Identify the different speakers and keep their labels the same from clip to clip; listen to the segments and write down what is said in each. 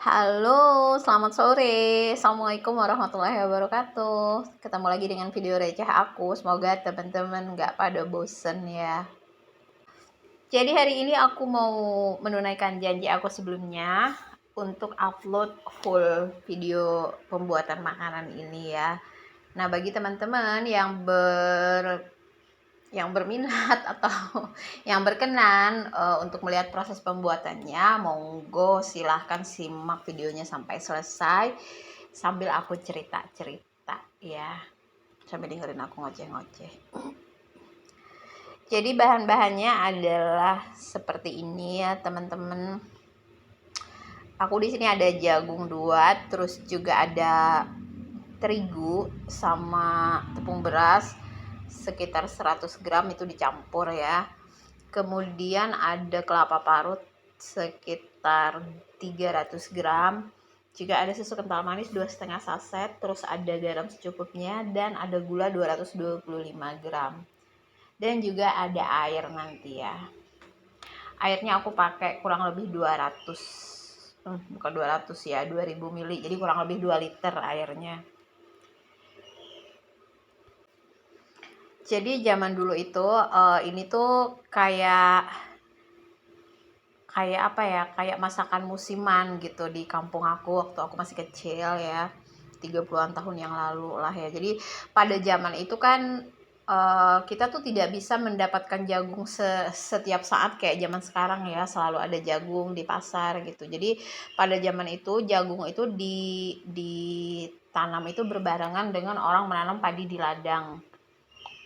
Speaker 1: Halo, selamat sore. Assalamualaikum warahmatullahi wabarakatuh. Ketemu lagi dengan video receh aku. Semoga teman-teman nggak pada bosen ya. Jadi hari ini aku mau menunaikan janji aku sebelumnya untuk upload full video pembuatan makanan ini ya. Nah, bagi teman-teman yang berminat atau yang berkenan untuk melihat proses pembuatannya, monggo silahkan simak videonya sampai selesai sambil aku cerita-cerita ya, sambil dengerin aku ngoceh-ngoceh. Jadi bahan-bahannya adalah seperti ini ya teman-teman. Aku di sini ada jagung 2, terus juga ada terigu sama tepung beras sekitar 100 gram itu dicampur ya. Kemudian ada kelapa parut sekitar 300 gram. Juga ada susu kental manis 2,5 saset, terus ada garam secukupnya, dan ada gula 225 gram. Dan juga ada air nanti ya. Airnya aku pakai kurang lebih 200, bukan 200 ya, 2000 ml, jadi kurang lebih 2 liter airnya. Jadi zaman dulu itu ini tuh kayak apa ya, kayak masakan musiman gitu di kampung aku waktu aku masih kecil ya, 30-an tahun yang lalu lah ya. Jadi pada zaman itu kan kita tuh tidak bisa mendapatkan jagung setiap saat kayak zaman sekarang ya, selalu ada jagung di pasar gitu. Jadi pada zaman itu jagung itu ditanam itu berbarengan dengan orang menanam padi di ladang.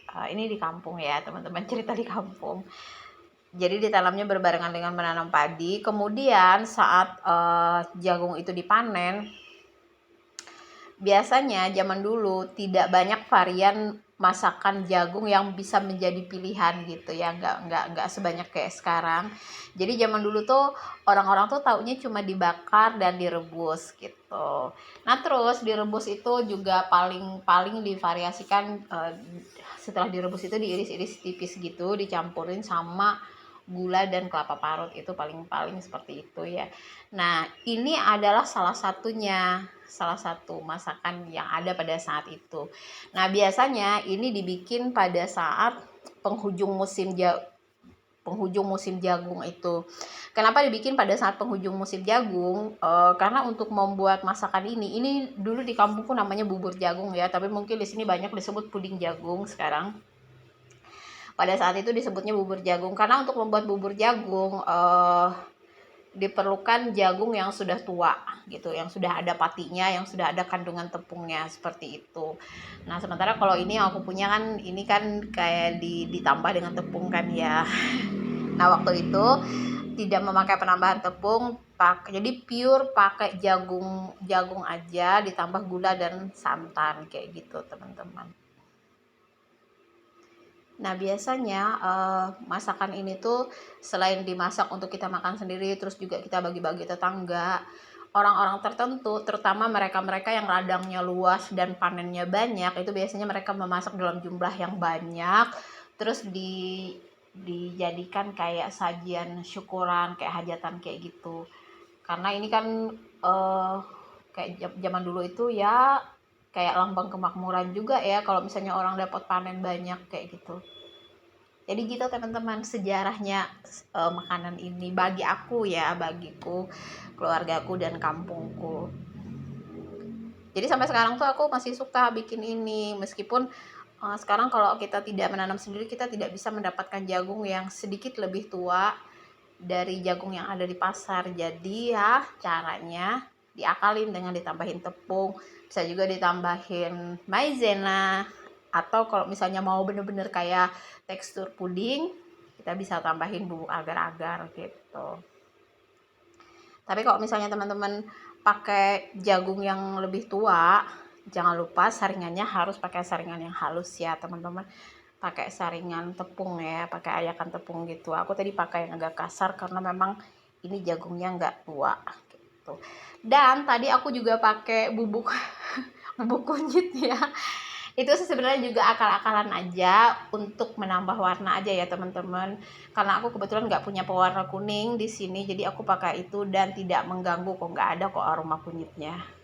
Speaker 1: Ini di kampung ya teman-teman, cerita di kampung. Jadi ditanamnya berbarengan dengan menanam padi. Kemudian saat jagung itu dipanen, biasanya zaman dulu tidak banyak varian masakan jagung yang bisa menjadi pilihan gitu ya, nggak sebanyak kayak sekarang. Jadi zaman dulu tuh orang-orang tuh taunya cuma dibakar dan direbus gitu. Nah terus direbus itu juga paling divariasikan, setelah direbus itu diiris-iris tipis gitu, dicampurin sama gula dan kelapa parut, itu paling seperti itu ya. Nah ini adalah salah satu masakan yang ada pada saat itu. Nah biasanya ini dibikin pada saat penghujung musim jagung itu. Kenapa dibikin pada saat penghujung musim jagung? Karena untuk membuat masakan ini dulu di kampungku namanya bubur jagung ya, tapi mungkin di sini banyak disebut puding jagung sekarang. Pada saat itu disebutnya bubur jagung karena untuk membuat bubur jagung diperlukan jagung yang sudah tua gitu, yang sudah ada patinya, yang sudah ada kandungan tepungnya seperti itu. Nah sementara kalau ini yang aku punya kan, ini kan kayak ditambah dengan tepung kan ya. Nah waktu itu tidak memakai penambahan tepung, jadi pure pakai jagung aja ditambah gula dan santan kayak gitu teman-teman. Nah biasanya masakan ini tuh selain dimasak untuk kita makan sendiri, terus juga kita bagi-bagi tetangga. Orang-orang tertentu, terutama mereka-mereka yang ladangnya luas dan panennya banyak, itu biasanya mereka memasak dalam jumlah yang banyak, terus dijadikan kayak sajian syukuran, kayak hajatan kayak gitu. Karena ini kan kayak zaman dulu itu ya, kayak lambang kemakmuran juga ya kalau misalnya orang dapat panen banyak kayak gitu. Jadi gitu teman-teman sejarahnya makanan ini bagi aku ya, bagiku, keluargaku dan kampungku. Jadi sampai sekarang tuh aku masih suka bikin ini, meskipun sekarang kalau kita tidak menanam sendiri, kita tidak bisa mendapatkan jagung yang sedikit lebih tua dari jagung yang ada di pasar. Jadi ya caranya diakalin dengan ditambahin tepung, bisa juga ditambahin maizena, atau kalau misalnya mau bener-bener kayak tekstur puding, kita bisa tambahin bubuk agar-agar gitu. Tapi kalau misalnya teman-teman pakai jagung yang lebih tua, jangan lupa saringannya harus pakai saringan yang halus ya teman-teman. Pakai saringan tepung ya, pakai ayakan tepung gitu. Aku tadi pakai yang agak kasar karena memang ini jagungnya nggak tua gitu. Dan tadi aku juga pakai bubuk bubuk kunyit ya. Itu sih sebenarnya juga akal-akalan aja untuk menambah warna aja ya teman-teman. Karena aku kebetulan nggak punya pewarna kuning di sini, jadi aku pakai itu dan tidak mengganggu kok, nggak ada kok aroma kunyitnya.